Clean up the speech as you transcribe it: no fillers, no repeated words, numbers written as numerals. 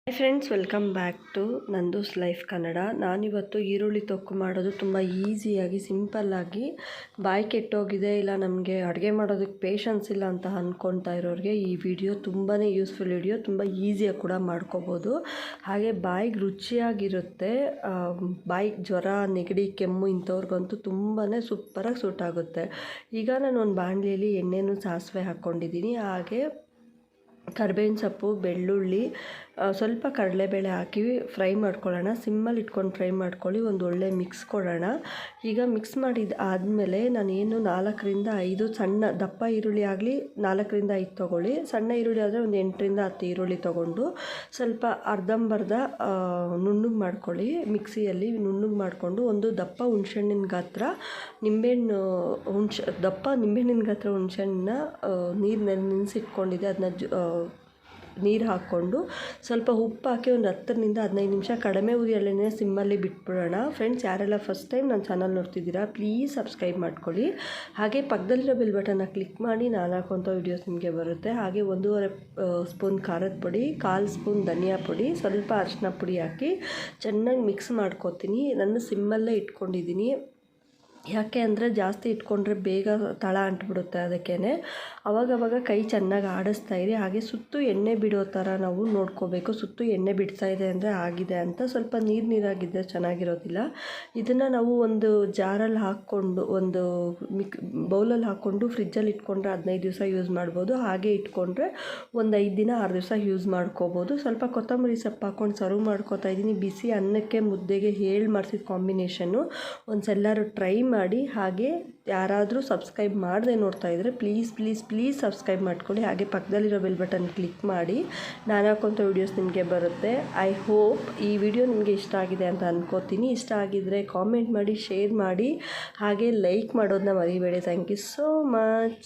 Hi friends, welcome back to Nandu's life Kannada. ನಾನಿವತ್ತು ಈರುಳ್ಳಿ ತೊಕ್ಕು ಮಾಡೋದು ತುಂಬ ಈಸಿಯಾಗಿ ಸಿಂಪಲ್ಲಾಗಿ ಬಾಯಿ ಕೆಟ್ಟೋಗಿದೆ, ಇಲ್ಲ ನಮಗೆ ಅಡುಗೆ ಮಾಡೋದಕ್ಕೆ ಪೇಷನ್ಸ್ ಇಲ್ಲ ಅಂತ ಅಂದ್ಕೊಳ್ತಾ ಇರೋರಿಗೆ ಈ ವಿಡಿಯೋ ತುಂಬಾ ಯೂಸ್ಫುಲ್ ವಿಡಿಯೋ. ತುಂಬ ಈಸಿಯಾಗಿ ಕೂಡ ಮಾಡ್ಕೋಬೋದು, ಹಾಗೆ ಬಾಯಿಗೆ ರುಚಿಯಾಗಿರುತ್ತೆ. ಬಾಯಿಗೆ ಜ್ವರ, ನೆಗಡಿ, ಕೆಮ್ಮು ಇಂಥವ್ರಿಗಂತೂ ತುಂಬಾ ಸೂಪರಾಗಿ ಸೂಟ್ ಆಗುತ್ತೆ. ಈಗ ನಾನು ಒಂದು ಬಾಣಲೆಯಲ್ಲಿ ಎಣ್ಣೆನೂ ಸಾಸಿವೆ ಹಾಕ್ಕೊಂಡಿದ್ದೀನಿ, ಹಾಗೆ ಕರಿಬೇವಿನ ಸೊಪ್ಪು, ಬೆಳ್ಳುಳ್ಳಿ, ಸ್ವಲ್ಪ ಕಡಲೆಬೇಳೆ ಹಾಕಿ ಫ್ರೈ ಮಾಡ್ಕೊಳ್ಳೋಣ. ಸಿಮ್ಮಲ್ಲಿ ಇಟ್ಕೊಂಡು ಫ್ರೈ ಮಾಡ್ಕೊಳ್ಳಿ. ಒಂದು ಒಳ್ಳೆ ಮಿಕ್ಸ್ ಕೊಡೋಣ. ಈಗ ಮಿಕ್ಸ್ ಮಾಡಿದ ಆದಮೇಲೆ ನಾನೇನು 4ರಿಂದ 5 ಸಣ್ಣ ದಪ್ಪ ಈರುಳ್ಳಿ ಆಗಲಿ 4ರಿಂದ 5 ತೊಗೊಳ್ಳಿ. ಸಣ್ಣ ಈರುಳ್ಳಿ ಆದರೆ ಒಂದು 8ರಿಂದ 10 ಈರುಳ್ಳಿ ತೊಗೊಂಡು ಸ್ವಲ್ಪ ಅರ್ಧಂಬರ್ಧ ನುಣ್ಣಗೆ ಮಾಡ್ಕೊಳ್ಳಿ. ಮಿಕ್ಸಿಯಲ್ಲಿ ನುಣ್ಣಗೆ ಮಾಡಿಕೊಂಡು ಒಂದು ದಪ್ಪ ಹುಣ್ಸೆಹಣ್ಣಿನ ಗಾತ್ರ ದಪ್ಪ ನಿಂಬೆಹಣ್ಣಿನ ಗಾತ್ರ ಹುಣ್ಸೆಹಣ್ಣನ್ನ ನೀರಿನಲ್ಲಿ ನೆನೆಸಿಟ್ಕೊಂಡಿದ್ದೆ. ಅದನ್ನ ನೀರು ಹಾಕ್ಕೊಂಡು ಸ್ವಲ್ಪ ಉಪ್ಪು ಹಾಕಿ ಒಂದು 10ರಿಂದ 15 ನಿಮಿಷ ಕಡಿಮೆ ಉರಿಯಲ್ಲೇ ಸಿಮ್ಮಲ್ಲಿ ಬಿಟ್ಬಿಡೋಣ. ಫ್ರೆಂಡ್ಸ್, ಯಾರೆಲ್ಲ ಫಸ್ಟ್ ಟೈಮ್ ನನ್ನ ಚಾನಲ್ ನೋಡ್ತಿದ್ದೀರಾ ಪ್ಲೀಸ್ ಸಬ್ಸ್ಕ್ರೈಬ್ ಮಾಡ್ಕೊಳ್ಳಿ. ಹಾಗೆ ಪಕ್ಕದಲ್ಲಿರೋ ಬೆಲ್ ಬಟನ್ನ ಕ್ಲಿಕ್ ಮಾಡಿ, ನಾನು ಹಾಕುವಂಥ ವೀಡಿಯೋಸ್ ನಿಮಗೆ ಬರುತ್ತೆ. ಹಾಗೆ 1.5 ಸ್ಪೂನ್ ಖಾರದ ಪುಡಿ, 1/4 ಸ್ಪೂನ್ ಧನಿಯಾ ಪುಡಿ, ಸ್ವಲ್ಪ ಅರಿಶಿನ ಪುಡಿ ಹಾಕಿ ಚೆನ್ನಾಗಿ ಮಿಕ್ಸ್ ಮಾಡ್ಕೊತೀನಿ. ನಾನು ಸಿಮ್ಮಲ್ಲೇ ಇಟ್ಕೊಂಡಿದ್ದೀನಿ. ಯಾಕೆ ಅಂದರೆ ಜಾಸ್ತಿ ಇಟ್ಕೊಂಡ್ರೆ ಬೇಗ ತಳ ಅಂಟ್ಬಿಡುತ್ತೆ. ಅದಕ್ಕೇ ಅವಾಗವಾಗ ಕೈ ಚೆನ್ನಾಗಿ ಆಡಿಸ್ತಾ ಇರಿ. ಹಾಗೆ ಸುತ್ತು ಎಣ್ಣೆ ಬಿಡೋ ಥರ ನಾವು ನೋಡ್ಕೋಬೇಕು. ಸುತ್ತು ಎಣ್ಣೆ ಬಿಡ್ತಾ ಇದೆ ಅಂದರೆ ಆಗಿದೆ ಅಂತ. ಸ್ವಲ್ಪ ನೀರಾಗಿದ್ದರೆ ಚೆನ್ನಾಗಿರೋದಿಲ್ಲ. ಇದನ್ನು ನಾವು ಒಂದು ಜಾರಲ್ಲಿ ಹಾಕ್ಕೊಂಡು, ಒಂದು ಬೌಲಲ್ಲಿ ಹಾಕ್ಕೊಂಡು ಫ್ರಿಜ್ಜಲ್ಲಿ ಇಟ್ಕೊಂಡ್ರೆ 15 ದಿವಸ ಯೂಸ್ ಮಾಡ್ಬೋದು. ಹಾಗೆ ಇಟ್ಕೊಂಡ್ರೆ ಒಂದು 5 ದಿನ 6 ದಿವಸ ಯೂಸ್ ಮಾಡ್ಕೋಬೋದು. ಸ್ವಲ್ಪ ಕೊತ್ತಂಬರಿ ಸೊಪ್ಪು ಹಾಕ್ಕೊಂಡು ಸರ್ವ್ ಮಾಡ್ಕೋತಾ ಇದ್ದೀನಿ. ಬಿಸಿ ಅನ್ನಕ್ಕೆ ಮುದ್ದೆಗೆ ಹೇಳಿ ಮಾಡಿಸಿದ ಕಾಂಬಿನೇಷನ್ನು. ಒಂದ್ಸೆಲ್ಲರೂ ಟ್ರೈ ಮಾಡಿ. ಹಾಗೆ ಯಾರಾದರೂ ಸಬ್ಸ್ಕ್ರೈಬ್ ಮಾಡದೆ ನೋಡ್ತಾ ಇದ್ದರೆ ಪ್ಲೀಸ್ ಸಬ್ಸ್ಕ್ರೈಬ್ ಮಾಡ್ಕೊಳ್ಳಿ. ಹಾಗೆ ಪಕ್ಕದಲ್ಲಿರೋ ಬೆಲ್ ಬಟನ್ ಕ್ಲಿಕ್ ಮಾಡಿ, ನಾನು ಹಾಕೋಂಥ ವೀಡಿಯೋಸ್ ನಿಮಗೆ ಬರುತ್ತೆ. ಐ ಹೋಪ್ ಈ ವಿಡಿಯೋ ನಿಮಗೆ ಇಷ್ಟ ಆಗಿದೆ ಅಂತ ಅಂದ್ಕೋತೀನಿ. ಇಷ್ಟ ಆಗಿದ್ದರೆ ಕಾಮೆಂಟ್ ಮಾಡಿ, ಶೇರ್ ಮಾಡಿ, ಹಾಗೆ ಲೈಕ್ ಮಾಡೋದನ್ನ ಮರಿಬೇಡಿ. Thank you so much.